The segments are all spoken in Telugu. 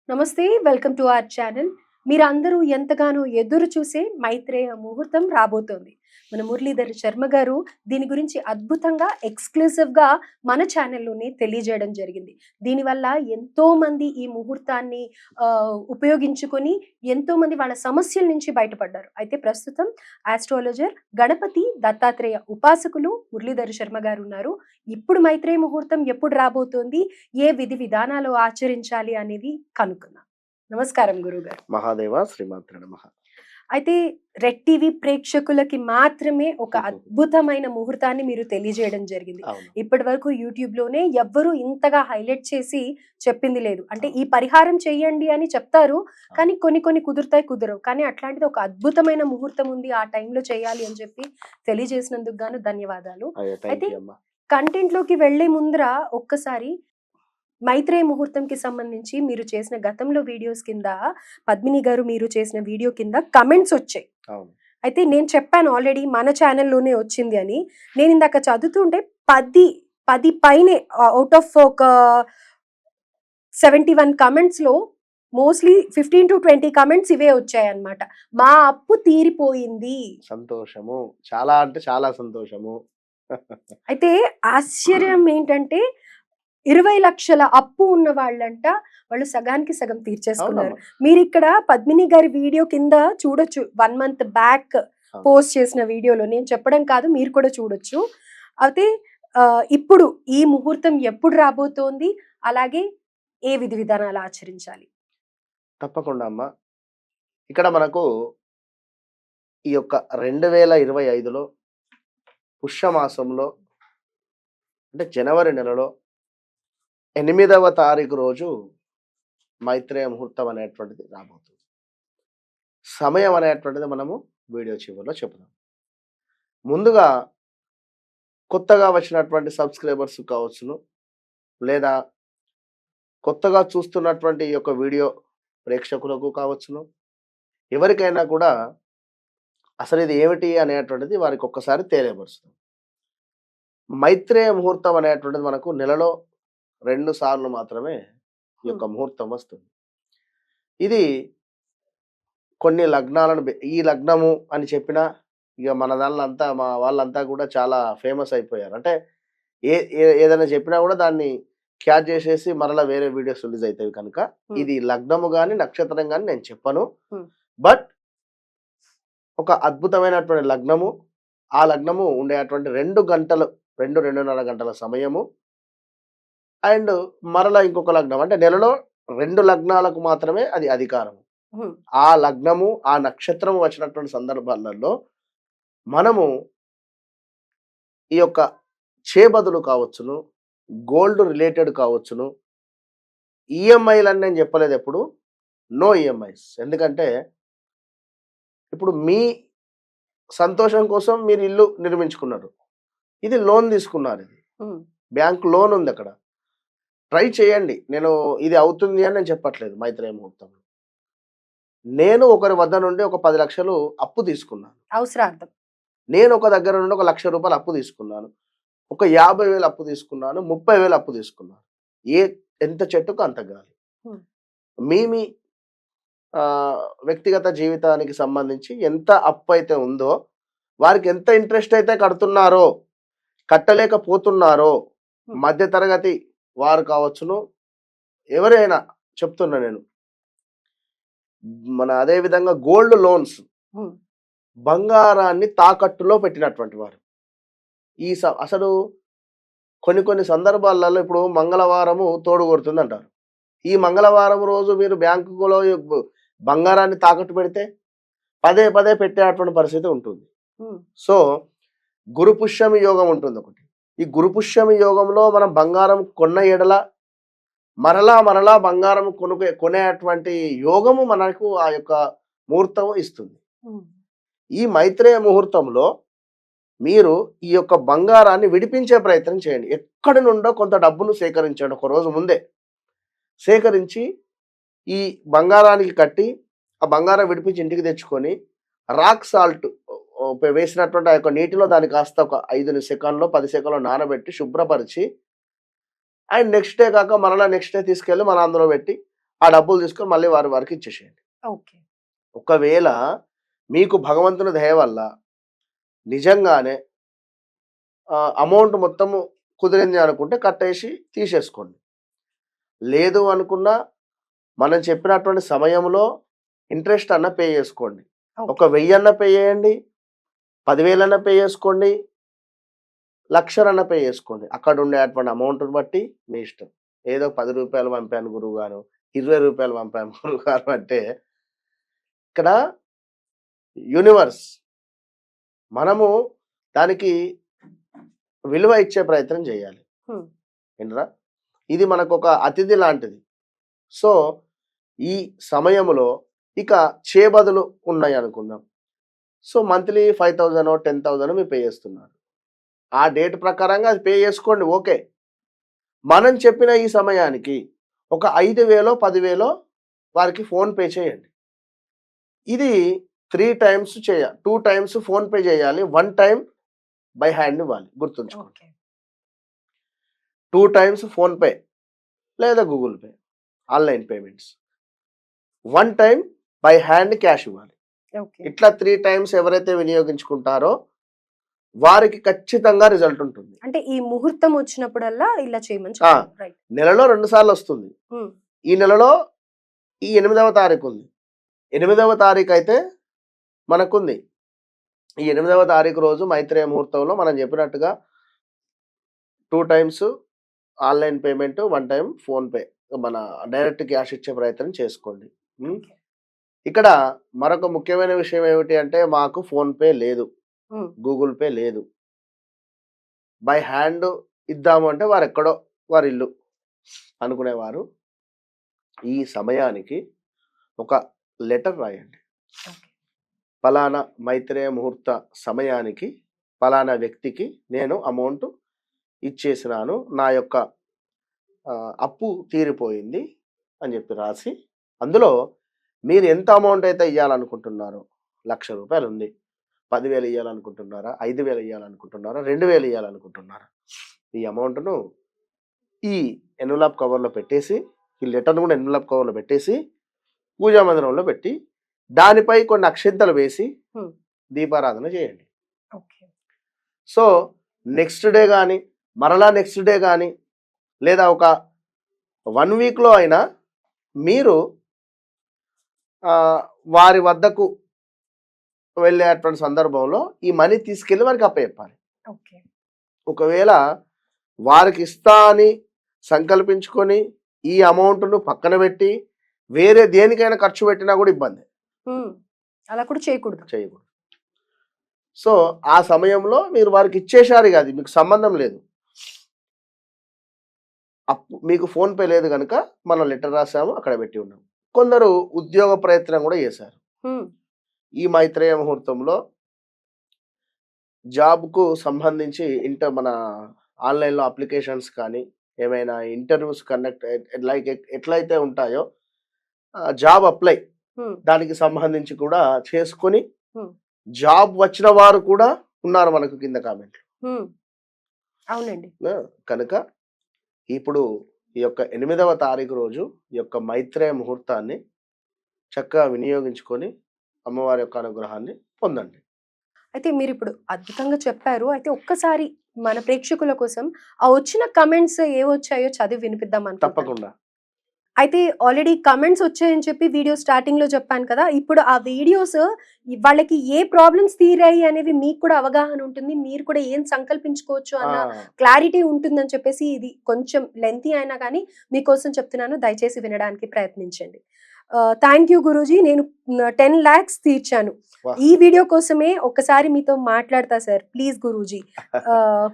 నమస్తే. Welcome to our channel. మీరందరూ ఎంతగానో ఎదురు చూసే మైత్రేయ ముహూర్తం రాబోతోంది. మన మురళీధర్ శర్మ గారు దీని గురించి అద్భుతంగా ఎక్స్‌క్లూసివ్‌గా మన ఛానల్‌లోనే తెలియజేయడం జరిగింది. దీనివల్ల ఎంతోమంది ఈ ముహూర్తాన్ని ఉపయోగించుకొని ఎంతోమంది వాళ్ళ సమస్యల నుంచి బయటపడ్డారు. అయితే ప్రస్తుతం ఆస్ట్రాలజర్ గణపతి దత్తాత్రేయ ఉపాసకులు మురళీధర్ శర్మ గారున్నారు. ఇప్పుడు మైత్రేయ ముహూర్తం ఎప్పుడు రాబోతోంది? ఏ విధి విధానాలు ఆచరించాలి అనేది కనుక్కుందాం. నమస్కారం గురుగారు. మహాదేవ శ్రీమాత్ర నమః. అయితే రెడ్ టీవీ ప్రేక్షకులకి మాత్రమే ఒక అద్భుతమైన ముహూర్తాన్ని మీరు తెలియజేయడం జరిగింది. అవును. ఇప్పటివరకు యూట్యూబ్‌లోనే ఎవ్వరు ఇంతగా హైలైట్ చేసి చెప్పింది లేదు. అంటే ఈ పరిహారం చేయండి అని చెప్తారు. కానీ కొన్ని కుదురుతాయి, కుదరవు. కానీ అట్లాంటిది ఒక అద్భుతమైన ముహూర్తం ఉంది. ఆ టైంలో చేయాలి అని చెప్పి తెలియజేసినందుకు గాను ధన్యవాదాలు. అయ్యో! థాంక్ అయితే యూ అమ్మా. కంటెంట్‌లోకి వెళ్ళే ముందర ఒక్కసారి మైత్రేయ ముహూర్తంకి సంబంధించి మీరు చేసిన గతంలో వీడియోస్ కింద పద్మిని గారు మీరు చేసిన వీడియో కింద కమెంట్స్ వచ్చాయి. అవును. అయితే నేను చెప్పాను ఆల్రెడీ మన ఛానల్‌లోనే వచ్చింది అని. నేను ఇందాక చదువుతుంటే 10 పైనే ఔట్ ఆఫ్ ఒక 71 కమెంట్స్‌లో మోస్ట్‌లీ 15-20 కమెంట్స్ ఇవే వచ్చాయన్నమాట. మా అప్పు తీరిపోయింది. సంతోషము. చాలా అంటే చాలా సంతోషము. అయితే ఆశ్చర్యం ఏంటంటే 20,00,000 అప్పు ఉన్న వాళ్ళంట వాళ్ళు సగానికి సగం తీర్చేసుకున్నారు. అవునమ్మా. మీరిక్కడ పద్మిని గారి వీడియో కింద చూడొచ్చు. 1 మంత్ బ్యాక్ అవును. పోస్ట్ చేసిన వీడియోలో నేను చెప్పడం కాదు, మీరు కూడా చూడొచ్చు. అయితే ఇప్పుడు ఈ ముహూర్తం ఎప్పుడు రాబోతోంది? అలాగే ఏ విధి విధానాలు ఆచరించాలి? తప్పకుండా అమ్మా. ఇక్కడ మనకు ఈ యొక్క 2025లో పుష్యమాసంలో అంటే జనవరి నెలలో 8వ తారీఖు రోజు మైత్రేయ ముహూర్తం అనేటువంటిది రాబోతుంది. సమయం అనేటువంటిది మనము వీడియో చివరిలో చెప్పుదాం. ముందుగా కొత్తగా వచ్చినటువంటి సబ్స్క్రైబర్స్ కావచ్చును, లేదా కొత్తగా చూస్తున్నటువంటి ఈ యొక్క వీడియో ప్రేక్షకులకు కావచ్చును, ఎవరికైనా కూడా అసలు ఇది ఏమిటి అనేటువంటిది వారికి ఒక్కసారి తెలియపరుస్తుంది. మైత్రేయ ముహూర్తం అనేటువంటిది మనకు నెలలో 2 సార్లు మాత్రమే ఈ యొక్క ముహూర్తం వస్తుంది. ఇది కొన్ని లగ్నాలను ఈ లగ్నము అని చెప్పినా ఇక మన దానిలంతా మా వాళ్ళంతా కూడా చాలా ఫేమస్ అయిపోయారు. అంటే ఏదైనా చెప్పినా కూడా దాన్ని క్యాచ్ చేసేసి మరలా వేరే వీడియోస్ రిలీజ్ అవుతాయి కనుక ఇది లగ్నము గాని నక్షత్రం గాని నేను చెప్పను. బట్ ఒక అద్భుతమైనటువంటి లగ్నము, ఆ లగ్నము ఉండేటువంటి 2 గంటలు 2-2.5 గంటల సమయము అండ్ మరలా ఇంకొక లగ్నం అంటే నెలలో 2 లగ్నాలకు మాత్రమే అది అధికారం. ఆ లగ్నము ఆ నక్షత్రము వచ్చినటువంటి సందర్భాలలో మనము ఈ యొక్క చేబదులు కావచ్చును, గోల్డ్ రిలేటెడ్ కావచ్చును, ఈఎంఐలు అని నేను చెప్పలేదు ఎప్పుడు. No EMIs. ఎందుకంటే ఇప్పుడు మీ సంతోషం కోసం మీరు ఇల్లు నిర్మించుకున్నారు. ఇది లోన్ తీసుకున్నారు. ఇది బ్యాంక్ లోన్ ఉంది అక్కడ. ట్రై చేయండి. నేను ఇది అవుతుంది అని నేను చెప్పట్లేదు మైత్రేయ ముహూర్తంలో. నేను ఒకరి వద్ద నుండి ఒక 10 లక్షలు అప్పు తీసుకున్నాను. అవసరార్థం. నేను ఒక దగ్గర నుండి ఒక ₹1,00,000 అప్పు తీసుకున్నాను. ఒక 50,000 అప్పు తీసుకున్నాను. 30,000 అప్పు తీసుకున్నాను. ఎంత చెట్టుకు అంత గాలి. మీ వ్యక్తిగత జీవితానికి సంబంధించి ఎంత అప్పు అయితే ఉందో, వారికి ఎంత ఇంట్రెస్ట్ అయితే కడుతున్నారో, కట్టలేకపోతున్నారో, మధ్య తరగతి వారు కావచ్చును, ఎవరైనా చెప్తున్నా నేను. మన అదే విధంగా గోల్డ్ లోన్స్, బంగారాన్ని తాకట్టులో పెట్టినటువంటి వారు అసలు కొన్ని సందర్భాలలో ఇప్పుడు మంగళవారము తోడు కొడుతుంది అంటారు. ఈ మంగళవారం రోజు మీరు బ్యాంకులో బంగారాన్ని తాకట్టు పెడితే పదే పెట్టేటువంటి పరిస్థితి ఉంటుంది. సో గురు పుష్యమి యోగం ఉంటుంది ఒకటి. ఈ గురు పుష్యమి యోగంలో మనం బంగారం కొన్న ఎడల మరలా బంగారం కొనేటువంటి యోగము మనకు ఆ యొక్క ముహూర్తం ఇస్తుంది. ఈ మైత్రేయ ముహూర్తంలో మీరు ఈ యొక్క బంగారాన్ని విడిపించే ప్రయత్నం చేయండి. ఎక్కడి నుండో కొంత డబ్బును సేకరించండి. ఒక రోజు ముందే సేకరించి ఈ బంగారానికి కట్టి ఆ బంగారం విడిపించి ఇంటికి తెచ్చుకొని రాక్ సాల్ట్ వేసినటువంటి ఆ యొక్క నీటిలో దాన్ని కాస్త ఒక 5 సెకన్లో 10 సెకన్లో నానబెట్టి శుభ్రపరిచి అండ్ నెక్స్ట్ డే కాక మరలా నెక్స్ట్ డే తీసుకెళ్ళి మన అందులో పెట్టి ఆ డబ్బులు తీసుకొని మళ్ళీ వారికి ఇచ్చేసేయండి. ఓకే. ఒకవేళ మీకు భగవంతుని దయ వల్ల నిజంగానే అమౌంట్ మొత్తము కుదిరింది అనుకుంటే కట్టేసి తీసేసుకోండి. లేదు అనుకున్నా మనం చెప్పినటువంటి సమయంలో ఇంట్రెస్ట్ అన్న పే చేసుకోండి. ఒక ఓకే. 1000 అన్న పే చేయండి, 10,000 అన్న పే చేసుకోండి, 1,00,000 అన్న పే చేసుకోండి. అక్కడ ఉండేటువంటి అమౌంట్‌ని బట్టి మీ ఇష్టం. ఏదో రూ. 10 పంపాను గురువుగారు, రూ. 20 పంపాను గురువుగారు అంటే ఇక్కడ యూనివర్స్ మనము దానికి విలువ ఇచ్చే ప్రయత్నం చేయాలి. హ్మ్. ఏంట్రా? ఇది మనకొక అతిథి లాంటిది. సో, ఈ సమయములో ఇక చేబదులు ఉన్నాయనుకుందాం. సో, మంత్లీ 5,000 10,000 మీరు పే చేస్తున్నారు. ఆ డేట్ ప్రకారంగా అది పే చేసుకోండి ఓకే. మనం చెప్పిన ఈ సమయానికి ఒక 5,000 10,000 వారికి ఫోన్‌పే చేయండి. ఇది 3 టైమ్స్ 2 టైమ్స్ ఫోన్‌పే చేయాలి. 1 టైమ్ బై హ్యాండ్ ఇవ్వాలి. గుర్తుంచుకోండి. ఓకే. 2 టైమ్స్ ఫోన్‌పే లేదా Google pay online payments. 1 time by hand cash ఇవ్వాలి. ఓకే. ఇట్లా 3 టైమ్స్ ఎవరైతే వినియోగించుకుంటారో వారికి ఖచ్చితంగా రిజల్ట్ ఉంటుంది. అంటే ఈ ముహూర్తం వచ్చినప్పుడల్లా ఇలా చేయమని ఆ! చెప్తారు. రైట్. నెలలో 2 సార్లు వస్తుంది. హ్మ్. ఈ నెలలో ఈ 8వ తారీఖు ఉంది. 8వ తారీఖు అయితే మనకుంది. ఈ 8వ తారీఖు రోజు మైత్రేయ ముహూర్తంలో మనం చెప్పినట్టుగా 2 times online payment, 1 time PhonePe మన డైరెక్ట్ క్యాష్ ఇచ్చే ప్రయత్నం చేసుకోండి. హ్మ్. ఓకే. ఇక్కడ మరొక ముఖ్యమైన విషయం ఏమిటి అంటే మాకు ఫోన్‌పే లేదు. హ్మ్. గూగుల్ పే లేదు. బై హ్యాండ్ ఇద్దాము అంటే వారెక్కడో వారిల్లు అనుకునేవారు. ఈ సమయానికి ఒక లెటర్ రాయండి. ఓకే. పలానా మైత్రేయ ముహూర్త సమయానికి పలానా వ్యక్తికి నేను అమౌంట్ ఇచ్చేసినాను. నా యొక్క అప్పు తీరిపోయింది అని చెప్పి రాసి, అందులో మీరు ఎంత అమౌంట్ అయితే ఇయ్యాలనుకుంటున్నారో, రూ. 1,00,000 ఉంది. 10,000 ఇయ్యాలనుకుంటున్నారా? 5,000 ఇయ్యాలనుకుంటున్నారా? 2,000 ఇయ్యాలనుకుంటున్నారా? ఈ అమౌంట్‌ను ఈ ఎన్వలప్ కవర్‌లో పెట్టేసి, ఈ లెటర్‌ను కూడా ఎన్వలప్ కవర్‌లో పెట్టేసి, పూజా మందిరంలో పెట్టి, దానిపై కొన్ని అక్షింతలు వేసి హ్మ్. దీపారాధన చేయండి. ఓకే. సో, నెక్స్ట్ డే గాని, మరలా నెక్స్ట్ డే గాని, లేదా ఒక 1 వీక్‌లో అయినా మీరు వారి వద్దకు వెళ్ళేటువంటి సందర్భంలో ఈ మనీ తీసుకెళ్ళి వారికి అప్పజెప్పాలి. ఓకే. ఒకవేళ వారికి ఇస్తా అని సంకల్పించుకొని ఈ అమౌంట్‌ను పక్కన పెట్టి వేరే దేనికైనా ఖర్చు పెట్టినా కూడా ఇబ్బందే. హ్మ్. అలా కూడా చేయకూడదు. చేయకూడదు. సో, ఆ సమయంలో మీరు వారికి ఇచ్చేశారు ఇగ అది మీకు సంబంధం లేదు. మీకు ఫోన్‌పే లేదు గనుక మనం లెటర్ రాసాము అక్కడ పెట్టి ఉన్నాం. కొందరు ఉద్యోగ ప్రయత్నం కూడా చేశారు. హ్మ్. ఈ మైత్రేయ ముహూర్తంలో జాబ్‌కు సంబంధించి మన ఆన్‌లైన్‌లో అప్లికేషన్స్ కానీ, ఏమైనా ఇంటర్వ్యూస్ కండక్ట్ లైక్ ఎట్లయితే ఉంటాయో జాబ్ అప్లై హ్మ్. దానికి సంబంధించి కూడా చేసుకొని, హ్మ్. జాబ్ వచ్చిన వారు కూడా ఉన్నారు మనకు కింద కామెంట్‌లో. హ్మ్. అవునండి. కనుక ఇప్పుడు ఈ యొక్క 8వ తారీఖు రోజు ఈ యొక్క మైత్రేయ ముహూర్తాన్ని చక్కగా వినియోగించుకొని అమ్మవారి యొక్క అనుగ్రహాన్ని పొందండి. అయితే మీరిప్పుడు అద్భుతంగా చెప్పారు. అయితే ఒక్కసారి మన ప్రేక్షకుల కోసం ఆ వచ్చిన కమెంట్స్ ఏవొచ్చాయో చదివి వినిపిద్దాం అనుకుంటున్నాను. తప్పకుండా. అయితే ఆల్రెడీ కమెంట్స్ వచ్చాయని చెప్పి వీడియో స్టార్టింగ్‌లో చెప్పాను కదా! ఇప్పుడు ఆ వీడియోస్ వాళ్ళకి ఏ ప్రాబ్లమ్స్ తీరాయి అనేవి మీకు కూడా అవగాహన ఉంటుంది. మీరు కూడా ఏం సంకల్పించుకోవచ్చు ఆ! అన్న క్లారిటీ ఉంటుందని చెప్పేసి ఇది కొంచెం లెంతీ అయినా కానీ మీకోసం చెప్తున్నాను. దయచేసి వినడానికి ప్రయత్నించండి. Thank you Guruji. నేను 10,00,000 తీర్చాను. వాహ్! ఈ వీడియో కోసమే ఒక్కసారి మీతో మాట్లాడతా సార్. ప్లీజ్ గురూజీ. ఆహ్,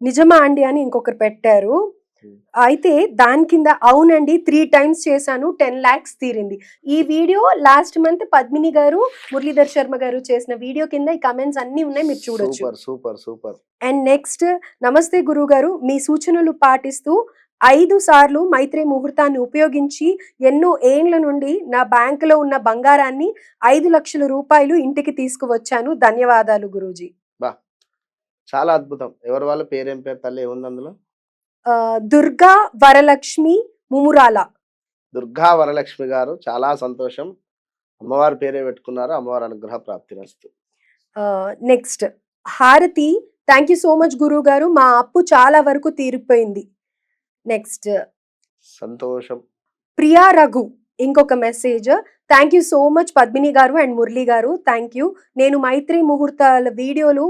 నిజమా అండి అని ఇంకొకరు పెట్టారు. హ్మ్. అయితే దాని కింద అవునండి 3 టైమ్స్ చేశాను 10,00,000 తీరింది. ఈ వీడియో లాస్ట్ మంత్ పద్మిని గారు, మురళీధర్ శర్మ గారు చేసిన వీడియో కింద ఈ కమెంట్స్ అన్నీ ఉన్నాయి మీరు చూడొచ్చు. Super. Super. Super. And next నమస్తే గురువుగారు మీ సూచనలు పాటిస్తూ 5 సార్లు మైత్రేయ ముహూర్తాన్ని ఉపయోగించి ఎన్నో ఏండ్ల నుండి నా బ్యాంకులో ఉన్న బంగారాన్ని 5,00,000 రూపాయలు ఇంటికి తీసుకువచ్చాను. ధన్యవాదాలు గురూజీ. వాహ్! చాలా అద్భుతం. ఎవరి వాళ్ళ పేరేం పేరు తల్లి ఏముంది అందులో? దుర్గా వరలక్ష్మి ముమురాల. దుర్గా వరలక్ష్మి గారు. చాలా సంతోషం. అమ్మవారి పేరే పెట్టుకున్నారు. అమ్మవారి అనుగ్రహ ప్రాప్తిరస్తు. నెక్స్ట్ హారతి, థ్యాంక్ యూ సో మచ్ గురువు గారు, మా అప్పు చాలా వరకు తీరిపోయింది. నెక్స్ట్ సంతోషం. ప్రియా రఘు ఇంకొక message, thank you so much Padmini గారు అండ్ మురళి గారు, థ్యాంక్ యూ. నేను మైత్రి ముహూర్తాల వీడియోలు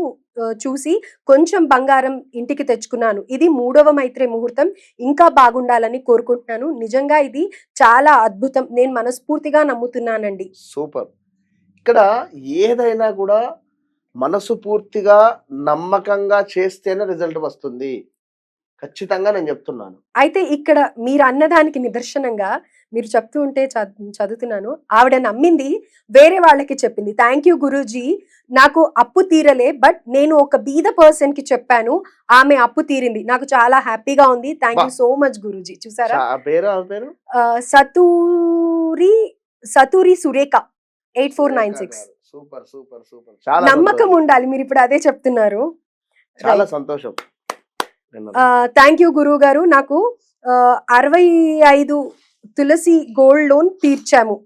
చూసి కొంచెం బంగారం ఇంటికి తెచ్చుకున్నాను. ఇది 3వ మైత్రి ముహూర్తం, ఇంకా బాగుండాలని కోరుకుంటున్నాను. నిజంగా ఇది చాలా అద్భుతం, నేను మనస్ఫూర్తిగా నమ్ముతున్నానండి. సూపర్. ఇక్కడ ఏదైనా కూడా మనసు పూర్తిగా నమ్మకంగా చేస్తేనే రిజల్ట్ వస్తుంది. ఖచ్చితంగా నేను చెప్తున్నాను. అయితే ఇక్కడ మీరు అన్నదానికి నిదర్శనంగా మీరు చెప్తూ ఉంటే చదువుతున్నాను, ఆవిడ నమ్మింది వేరే వాళ్ళకి చెప్పింది. థ్యాంక్ యూ గురూజీ, నాకు అప్పు తీరలే బట్ నేను ఒక బీద పర్సన్ కి చెప్పాను, ఆమె అప్పు తీరింది, నాకు చాలా హ్యాపీగా ఉంది. Thank you so much Guruji. చూసారా, ఆ పేరు ఆ పేరు సతూరి సురేఖ 8496. Super super super. చాలా నమ్మకం ఉండాలి, మీరు ఇప్పుడు అదే చెప్తున్నారు. చాలా సంతోషం. థ్యాంక్ యూ గురువు గారు, నాకు 65 తులసి గోల్డ్ లోన్ తీర్చాము.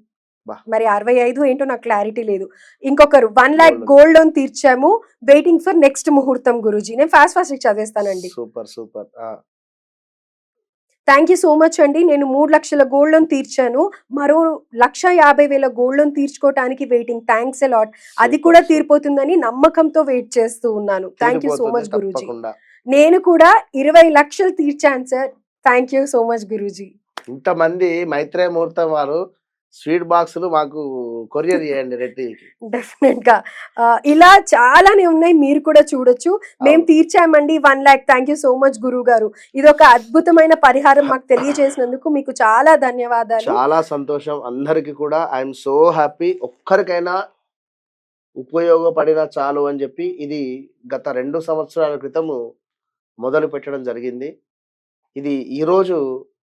మరి 65 ఏంటో నాకు క్లారిటీ లేదు. ఇంకొకరు 1 lakh గోల్డ్ లోన్ తీర్చాము, వెయిటింగ్ ఫర్ నెక్స్ట్ ముహూర్తం గురూజీ. నేను ఫాస్ట్ చదివేస్తానండి. Super super. Thank you so much అండి, నేను 3 లక్షల గోల్డ్ లోన్ తీర్చాను, మరో 1,50,000 గోల్డ్ లోన్ తీర్చుకోవడానికి వెయిటింగ్. Thanks a lot. అది కూడా తీరిపోతుందని నమ్మకంతో వెయిట్ చేస్తూ ఉన్నాను. థ్యాంక్ యూ సో మచ్ గురూజీ. నేను కూడా 20 లక్షలు తీర్చాను sir. Thank you so much గురూజీ. ఇంతమంది మైత్రేయ ముహూర్తం వారు స్వీట్ బాక్సులు మాకు కొరియర్ చేయండి రెడ్డి. డెఫినెట్ గా ఇలా చాలానే ఉన్నాయి, మీరు కూడా చూడొచ్చు. మేము తీర్చామండి 1 lakh. Thank you so much గురువు గారు, ఇది ఒక అద్భుతమైన పరిహారం మాకు తెలియజేసినందుకు మీకు చాలా ధన్యవాదాలు. చాలా సంతోషం అందరికి కూడా. I'm so happy. ఒక్కరికైనా ఉపయోగపడిన చాలు అని చెప్పి ఇది గత 2 సంవత్సరాల క్రితము మొదలు పెట్టడం జరిగింది. ఇది ఈరోజు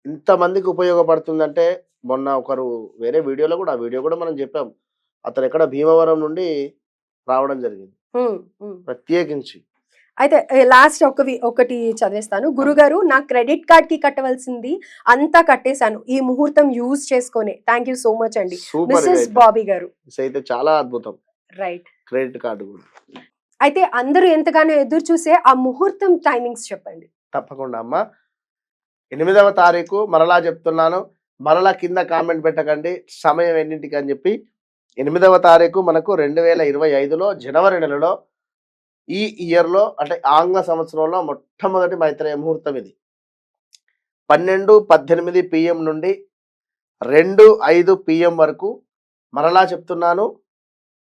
ఇంతమందికి ఉపయోగపడుతుందంటే, మొన్న ఒకరు వేరే వీడియోలో కూడా, ఆ వీడియో కూడా మనం చెప్పాం, అతను ఎక్కడ భీమవరం నుండి రావడం జరిగింది ప్రత్యేకించి. అయితే లాస్ట్ ఒకటి చదివేస్తాను. గురుగారు, నా క్రెడిట్ కార్డ్ కి కట్టవలసింది అంతా కట్టేశాను ఈ ముహూర్తం యూజ్ చేసుకొని. థ్యాంక్ యూ సో మచ్ అండి మిస్సెస్ బాబీ గారు. అయితే చాలా అద్భుతం. రైట్, క్రెడిట్ కార్డు కూడా. అయితే అందరూ ఎంతగానో ఎదురు చూసే ఆ ముహూర్తం టైమింగ్స్ చెప్పండి. తప్పకుండా అమ్మా. 8వ తారీఖు మరలా చెప్తున్నాను, మరలా కింద కామెంట్ పెట్టకండి సమయం ఎన్నింటికి అని చెప్పి. 8వ తారీఖు మనకు 2025లో జనవరి నెలలో, ఈ ఇయర్లో అంటే ఆంగ్ల సంవత్సరంలో మొట్టమొదటి మైత్రేయ ముహూర్తం ఇది. 12:18 PM నుండి 2:05 PM వరకు. మరలా చెప్తున్నాను,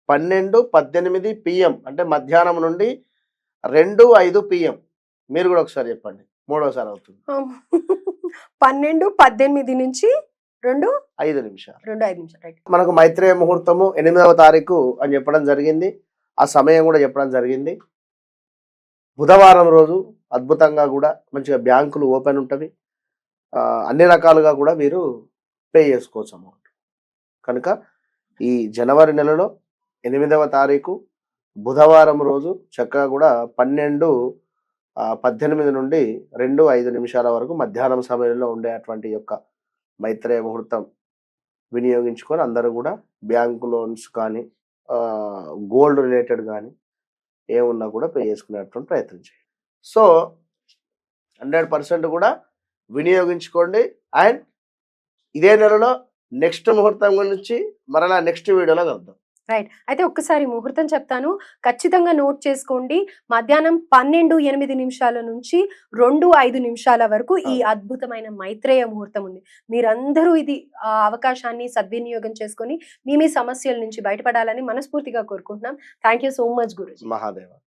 12:18 PM అంటే మధ్యాహ్నం నుండి 2:05 PM. మీరు కూడా ఒకసారి చెప్పండి, మూడోసారి అవుతుంది. 12:18 నుంచి 2:05 నిమిషాలు. రైట్. మనకు మైత్రేయ ముహూర్తము 8వ తారీఖు అని చెప్పడం జరిగింది. ఆ సమయం కూడా చెప్పడం జరిగింది. బుధవారం రోజు అద్భుతంగా కూడా మంచిగా బ్యాంకులు ఓపెన్ ఉంటవి. అన్ని రకాలుగా కూడా మీరు పే చేసుకోవచ్చు అమౌంట్. కనుక ఈ జనవరి నెలలో 8వ తారీఖు బుధవారం రోజు చక్కగా కూడా 12:18 నుండి 2:05 నిమిషాల వరకు మధ్యాహ్నం సమయంలో ఉండేటువంటి యొక్క మైత్రేయ ముహూర్తం వినియోగించుకొని అందరూ కూడా బ్యాంకు లోన్స్ కానీ గోల్డ్ రిలేటెడ్ కానీ ఏమున్నా కూడా పే చేసుకునేటువంటి ప్రయత్నం చేయండి. సో 100% కూడా వినియోగించుకోండి. అండ్ ఇదే నెలలో నెక్స్ట్ ముహూర్తం గురించి మరలా నెక్స్ట్ వీడియోలో కలుద్దాం. రైట్. అయితే ఒక్కసారి ముహూర్తం చెప్తాను, ఖచ్చితంగా నోట్ చేసుకోండి. మధ్యాహ్నం 12:08 నిమిషాల నుంచి 2:05 నిమిషాల వరకు ఈ అద్భుతమైన మైత్రేయ ముహూర్తం ఉంది. మీరందరూ ఇది అవకాశాన్ని సద్వినియోగం చేసుకొని మీ సమస్యల నుంచి బయటపడాలని మనస్ఫూర్తిగా కోరుకుంటున్నాం. Thank you so much Guruji. Mahadeva.